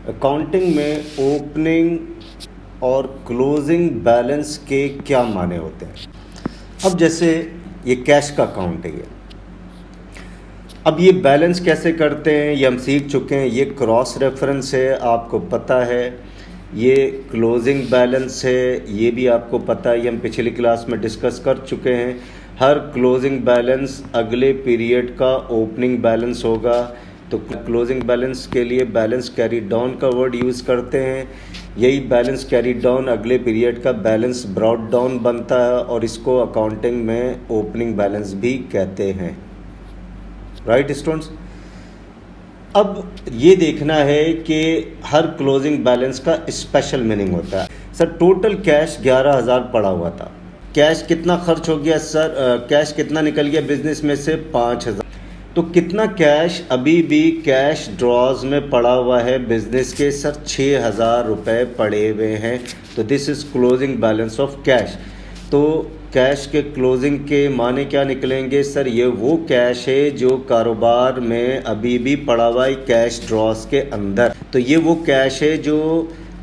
Accounting में opening और closing balance के क्या माने होते हैं। अब जैसे ये कैश का अकाउंट है, ये अब ये बैलेंस कैसे करते हैं ये हम सीख चुके हैं। ये क्रॉस रेफरेंस है, आपको पता है। ये क्लोजिंग बैलेंस है, ये भी आपको पता है, ये हम पिछली क्लास में डिस्कस कर चुके हैं। हर क्लोजिंग बैलेंस अगले पीरियड का ओपनिंग बैलेंस होगा। तो क्लोजिंग बैलेंस के लिए बैलेंस कैरी डाउन का वर्ड यूज़ करते हैं। यही बैलेंस कैरी डाउन अगले पीरियड का बैलेंस ब्रॉट डाउन बनता है और इसको अकाउंटिंग में ओपनिंग बैलेंस भी कहते हैं। राइट स्टूडेंट्स, अब ये देखना है कि हर क्लोजिंग बैलेंस का स्पेशल मीनिंग होता है। सर टोटल कैश 11,000 पड़ा हुआ था, कैश कितना खर्च हो गया सर? कैश कितना निकल गया बिजनेस में से? 5,000। तो कितना कैश अभी भी कैश ड्रॉज में पड़ा हुआ है बिजनेस के? सर 6,000 रुपये पड़े हुए हैं। तो this is closing balance of cash. तो कैश के क्लोजिंग के माने क्या निकलेंगे? सर ये वो कैश है जो कारोबार में अभी भी पड़ा हुआ है कैश ड्रॉज के अंदर। तो ये वो कैश है जो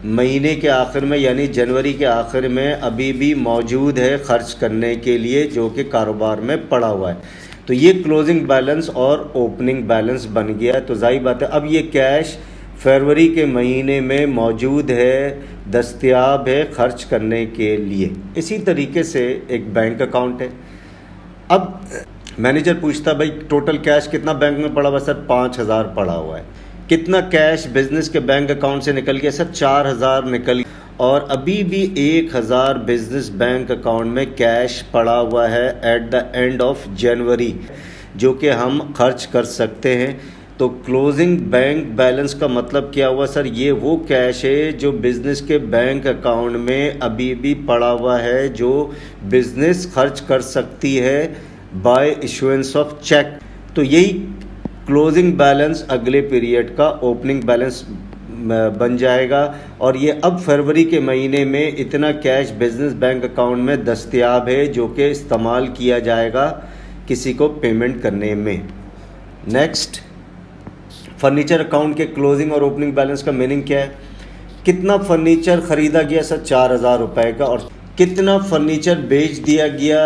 महीने के आखिर में यानी जनवरी के आखिर में अभी भी मौजूद है खर्च करने के लिए, जो कि कारोबार में पड़ा हुआ है। तो ये क्लोजिंग बैलेंस और ओपनिंग बैलेंस बन गया। तो जाहिर बात है अब ये कैश फरवरी के महीने में मौजूद है, दस्तयाब है खर्च करने के लिए। इसी तरीके से एक बैंक अकाउंट है। अब मैनेजर पूछता भाई टोटल कैश कितना बैंक में पड़ा हुआ? सर 5,000 पड़ा हुआ है। कितना कैश बिजनेस के बैंक अकाउंट से निकल गया? सर 4,000 निकल गया। और अभी भी 1,000 बिजनेस बैंक अकाउंट में कैश पड़ा हुआ है at the end of January, जो कि हम खर्च कर सकते हैं। तो क्लोजिंग बैंक बैलेंस का मतलब क्या हुआ? सर ये वो कैश है जो बिज़नेस के बैंक अकाउंट में अभी भी पड़ा हुआ है, जो बिज़नेस खर्च कर सकती है बाय इशुएंस ऑफ चेक। तो यही क्लोजिंग बैलेंस अगले पीरियड का ओपनिंग बैलेंस बन जाएगा। और ये अब फरवरी के महीने में इतना कैश बिजनेस बैंक अकाउंट में दस्तयाब है जो कि इस्तेमाल किया जाएगा किसी को पेमेंट करने में। नेक्स्ट, फर्नीचर अकाउंट के क्लोजिंग और ओपनिंग बैलेंस का मीनिंग क्या है? कितना फर्नीचर ख़रीदा गया? सर 4,000 रुपये का। और कितना फर्नीचर बेच दिया गया?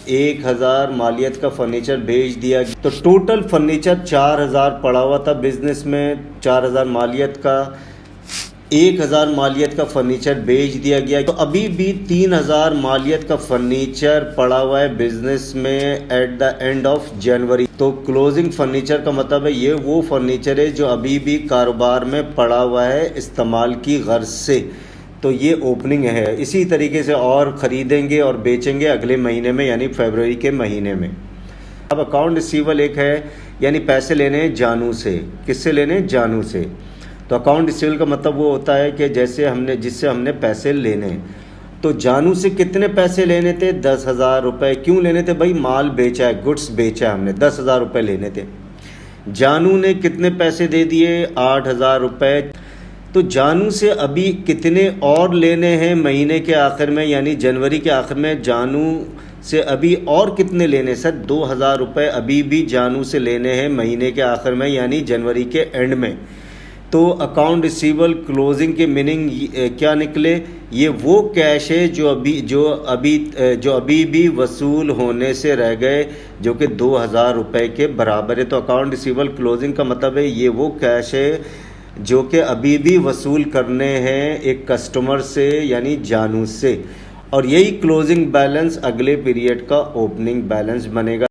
1,000 मालियत का फर्नीचर बेच दिया गया। तो टोटल फर्नीचर 4,000 पड़ा हुआ था बिजनेस में, 4,000 मालियत का, 1,000 मालियत का फर्नीचर बेच दिया गया। तो अभी भी 3,000 मालियत का फर्नीचर पड़ा हुआ है बिजनेस में at the end of January. तो क्लोजिंग फर्नीचर का मतलब है ये वो फर्नीचर है जो अभी भी कारोबार में पड़ा हुआ है इस्तेमाल की गर्ज से। तो ये ओपनिंग है। इसी तरीके से और ख़रीदेंगे और बेचेंगे अगले महीने में यानी फरवरी के महीने में। अब अकाउंट रिसीवेबल एक है, यानी पैसे लेने जानू से। किससे लेने? जानू से। तो अकाउंट रिसीवेबल का मतलब वो होता है कि जिससे हमने पैसे लेने। तो जानू से कितने पैसे लेने थे? 10,000 रुपये। क्यों लेने थे भाई? माल बेचा है, गुड्स बेचा है हमने, 10,000 रुपये लेने थे। जानू ने कितने पैसे दे दिए? 8,000 रुपये। तो जानू से अभी कितने और लेने हैं महीने के आखिर में यानी जनवरी के आखिर में? जानू से अभी और कितने लेने? सर 2,000 रुपये अभी भी जानू से लेने हैं महीने के आखिर में यानी जनवरी के एंड में। तो अकाउंट रिसीवेबल क्लोजिंग के मीनिंग क्या निकले? ये वो कैश है जो अभी भी वसूल होने से रह गए, जो कि 2,000 रुपये के बराबर है। तो अकाउंट रिसीवेबल क्लोजिंग का मतलब है ये वो कैश है जो कि अभी भी वसूल करने हैं एक कस्टमर से यानी जानू से। और यही क्लोजिंग बैलेंस अगले पीरियड का ओपनिंग बैलेंस बनेगा।